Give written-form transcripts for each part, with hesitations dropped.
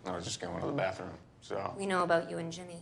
I was just going to the bathroom, so. We know about you and Ginny.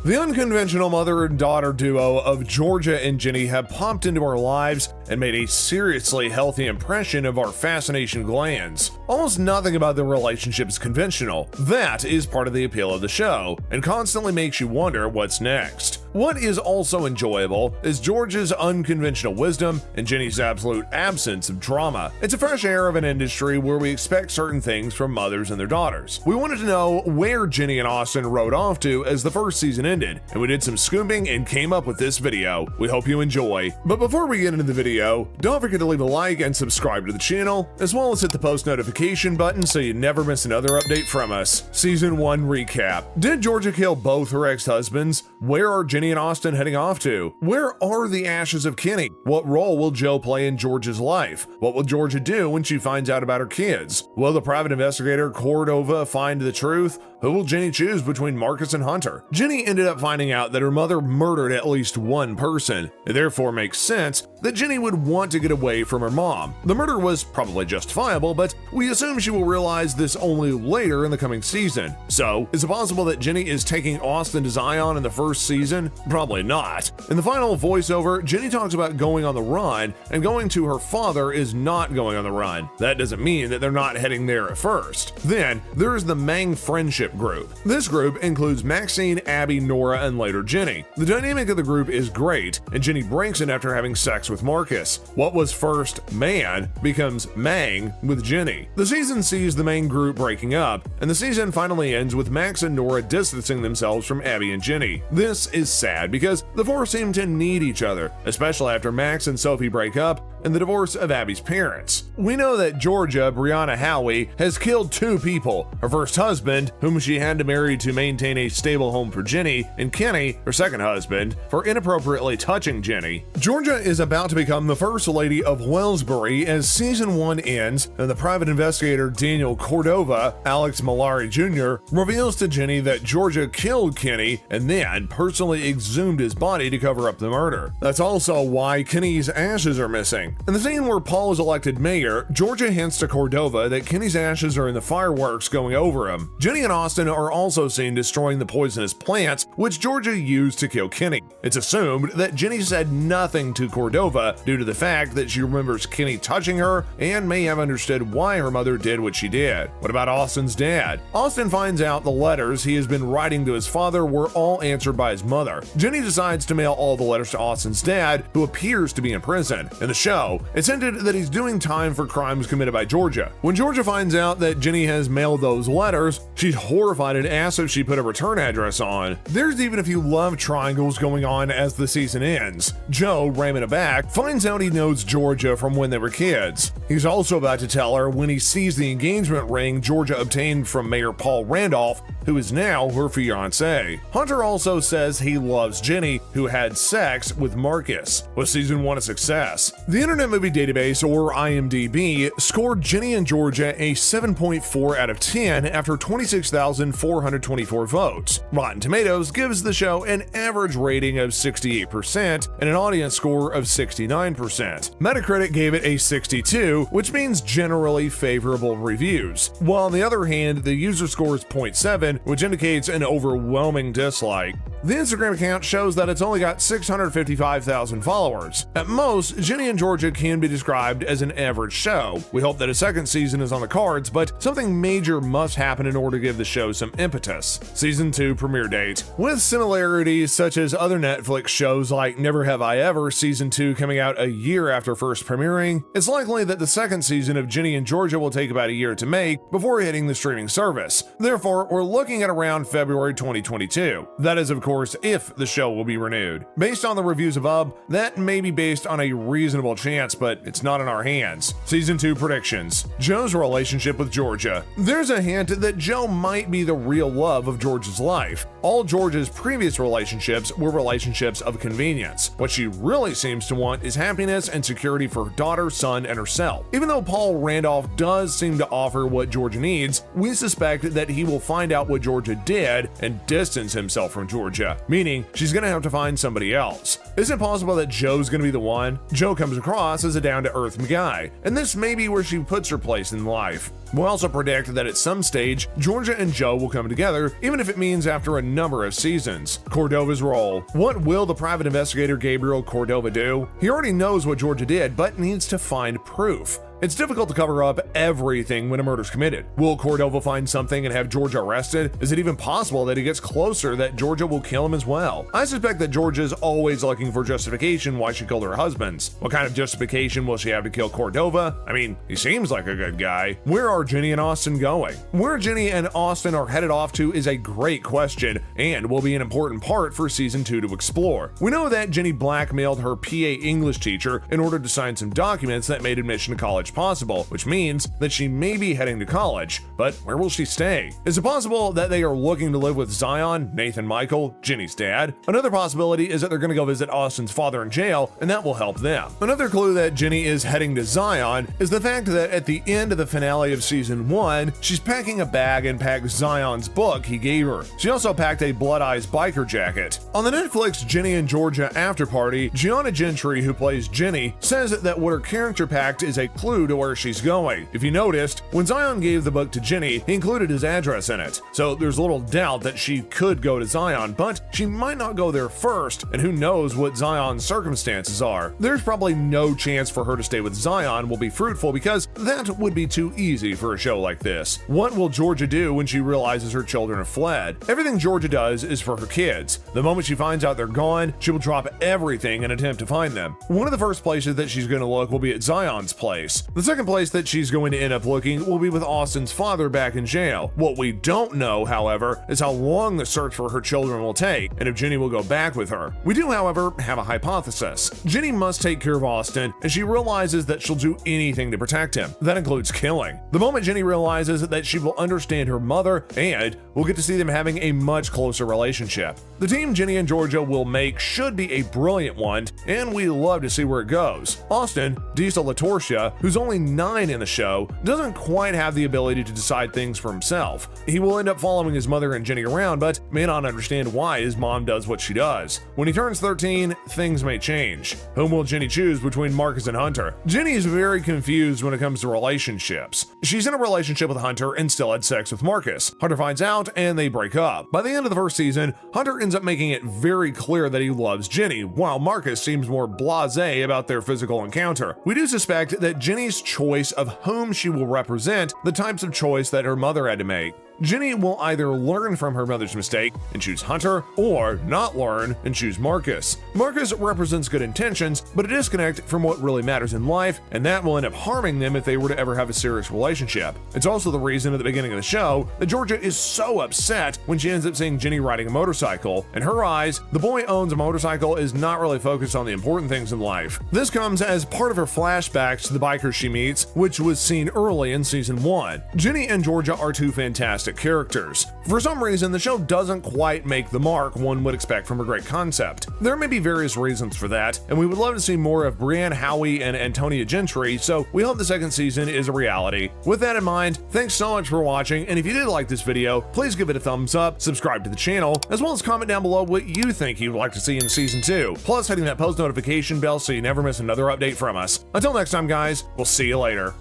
The unconventional mother and daughter duo of Georgia and Ginny have popped into our lives and made a seriously healthy impression of our fascination glands. Almost nothing about their relationship is conventional. That is part of the appeal of the show, and constantly makes you wonder what's next. What is also enjoyable is Georgia's unconventional wisdom and Ginny's absolute absence of drama. It's a fresh air of an industry where we expect certain things from mothers and their daughters. We wanted to know where Ginny and Austin rode off to as the first season ended, and we did some scooping and came up with this video. We hope you enjoy. But before we get into the video, don't forget to leave a like and subscribe to the channel, as well as hit the post notification button so you never miss another update from us. Season 1 recap. Did Georgia kill both her ex-husbands? Where are Ginny and Austin heading off to? Where are the ashes of Kenny? What role will Joe play in Georgia's life? What will Georgia do when she finds out about her kids? Will the private investigator Cordova find the truth? Who will Ginny choose between Marcus and Hunter? Ginny ended up finding out that her mother murdered at least one person. It therefore makes sense that Ginny would want to get away from her mom. The murder was probably justifiable, but we assume she will realize this only later in the coming season. So, is it possible that Ginny is taking Austin to Zion in the first season? Probably not. In the final voiceover, Ginny talks about going on the run, and going to her father is not going on the run. That doesn't mean that they're not heading there at first. Then, there is the Mang friendship group. This group includes Maxine, Abby, Nora, and later Ginny. The dynamic of the group is great, and Ginny breaks it after having sex with Marcus. What was first man becomes Mang with Ginny. The season sees the main group breaking up, and the season finally ends with Max and Nora distancing themselves from Abby and Ginny. This is sad because the four seem to need each other, especially after Max and Sophie break up and the divorce of Abby's parents. We know that Georgia, Brianna Howie, has killed two people: her first husband, whom she had to marry to maintain a stable home for Ginny, and Kenny, her second husband, for inappropriately touching Ginny. Georgia is about to become the first lady of Wellsbury as season 1 ends, and the private investigator Daniel Cordova, Alex Malari Jr., reveals to Ginny that Georgia killed Kenny and then personally exhumed his body to cover up the murder. That's also why Kenny's ashes are missing. In the scene where Paul is elected mayor, Georgia hints to Cordova that Kenny's ashes are in the fireworks going over him. Ginny and Austin are also seen destroying the poisonous plants which Georgia used to kill Kenny. It's assumed that Ginny said nothing to Cordova due to the fact that she remembers Kenny touching her and may have understood why her mother did what she did. What about Austin's dad? Austin finds out the letters he has been writing to his father were all answered by his mother. Ginny decides to mail all the letters to Austin's dad, who appears to be in prison. In the show, it's hinted that he's doing time for crimes committed by Georgia. When Georgia finds out that Ginny has mailed those letters, she's horrified and asks if she put a return address on. There's even a few love triangles going on as the season ends. Joe, Raymond aback, finds out he knows Georgia from when they were kids. He's also about to tell her when he sees the engagement ring Georgia obtained from Mayor Paul Randolph, who is now her fiancé. Hunter also says he loves Ginny, who had sex with Marcus. Was season 1 a success? The Internet Movie Database, or IMDb, scored Ginny and Georgia a 7.4 out of 10 after 26,424 votes. Rotten Tomatoes gives the show an average rating of 68% and an audience score of 69%. Metacritic gave it a 62, which means generally favorable reviews, while on the other hand, the user score is 0.7, which indicates an overwhelming dislike. The Instagram account shows that it's only got 655,000 followers. At most, Ginny and Georgia can be described as an average show. We hope that a second season is on the cards, but something major must happen in order to give the show some impetus. Season 2 premiere date. With similarities such as other Netflix shows like Never Have I Ever Season 2 coming out a year after first premiering, it's likely that the second season of Ginny and Georgia will take about a year to make before hitting the streaming service. Therefore, we're looking at around February 2022. That is, of course, if the show will be renewed. Based on the reviews above, that may be based on a reasonable chance, but it's not in our hands. Season 2 predictions. Joe's relationship with Georgia. There's a hint that Joe might be the real love of Georgia's life. All Georgia's previous relationships were relationships of convenience. What she really seems to want is happiness and security for her daughter, son, and herself. Even though Paul Randolph does seem to offer what Georgia needs, we suspect that he will find out what Georgia did and distance himself from Georgia, meaning she's gonna have to find somebody else. Is it possible that Joe's gonna be the one? Joe comes across as a down-to-earth guy, and this may be where she puts her place in life. We'll also predict that at some stage, Georgia and Joe will come together, even if it means after a number of seasons. Cordova's role. What will the private investigator Gabriel Cordova do? He already knows what Georgia did, but needs to find proof. It's difficult to cover up everything when a murder's committed. Will Cordova find something and have Georgia arrested? Is it even possible that he gets closer that Georgia will kill him as well? I suspect that Georgia's always looking for justification why she killed her husbands. What kind of justification will she have to kill Cordova? I mean, he seems like a good guy. Where are Ginny and Austin going? Where Ginny and Austin are headed off to is a great question and will be an important part for season 2 to explore. We know that Ginny blackmailed her PA English teacher in order to sign some documents that made admission to college possible, which means that she may be heading to college. But where will she stay? Is it possible that they are looking to live with Zion, Nathan Michael, Ginny's dad? Another possibility is that they're going to go visit Austin's father in jail, and that will help them. Another clue that Ginny is heading to Zion is the fact that at the end of the finale of season 1, she's packing a bag and packed Zion's book he gave her. She also packed a Blood Eyes biker jacket. On the Netflix Ginny and Georgia after party, Gianna Gentry, who plays Ginny, says that what her character packed is a clue to where she's going. If you noticed, when Zion gave the book to Ginny, he included his address in it. So there's little doubt that she could go to Zion, but she might not go there first, and who knows what Zion's circumstances are. There's probably no chance for her to stay with Zion will be fruitful because that would be too easy for a show like this. What will Georgia do when she realizes her children have fled? Everything Georgia does is for her kids. The moment she finds out they're gone, she will drop everything and attempt to find them. One of the first places that she's going to look will be at Zion's place. The second place that she's going to end up looking will be with Austin's father back in jail. What we don't know, however, is how long the search for her children will take, and if Ginny will go back with her. We do, however, have a hypothesis. Ginny must take care of Austin, and she realizes that she'll do anything to protect him. That includes killing. The moment Ginny realizes that she will understand her mother, and we'll get to see them having a much closer relationship. The team Ginny and Georgia will make should be a brilliant one, and we love to see where it goes. Austin, Diesel LaTorcia, who's only 9 in the show, doesn't quite have the ability to decide things for himself. He will end up following his mother and Ginny around, but may not understand why his mom does what she does. When he turns 13, things may change. Whom will Ginny choose between Marcus and Hunter? Ginny is very confused when it comes to relationships. She's in a relationship with Hunter and still had sex with Marcus. Hunter finds out and they break up. By the end of the first season, Hunter ends up making it very clear that he loves Ginny, while Marcus seems more blasé about their physical encounter. We do suspect that Ginny's choice of whom she will represent the types of choice that her mother had to make. Ginny will either learn from her mother's mistake and choose Hunter, or not learn and choose Marcus. Marcus represents good intentions, but a disconnect from what really matters in life, and that will end up harming them if they were to ever have a serious relationship. It's also the reason at the beginning of the show that Georgia is so upset when she ends up seeing Ginny riding a motorcycle. In her eyes, the boy owns a motorcycle is not really focused on the important things in life. This comes as part of her flashbacks to the bikers she meets, which was seen early in season 1. Ginny and Georgia are two fantastic characters. For some reason, the show doesn't quite make the mark one would expect from a great concept. There may be various reasons for that, and we would love to see more of Brienne Howie and Antonia Gentry, so we hope the second season is a reality. With that in mind, thanks so much for watching, and if you did like this video, please give it a thumbs up, subscribe to the channel, as well as comment down below what you think you'd like to see in season 2, plus hitting that post notification bell so you never miss another update from us. Until next time, guys, we'll see you later.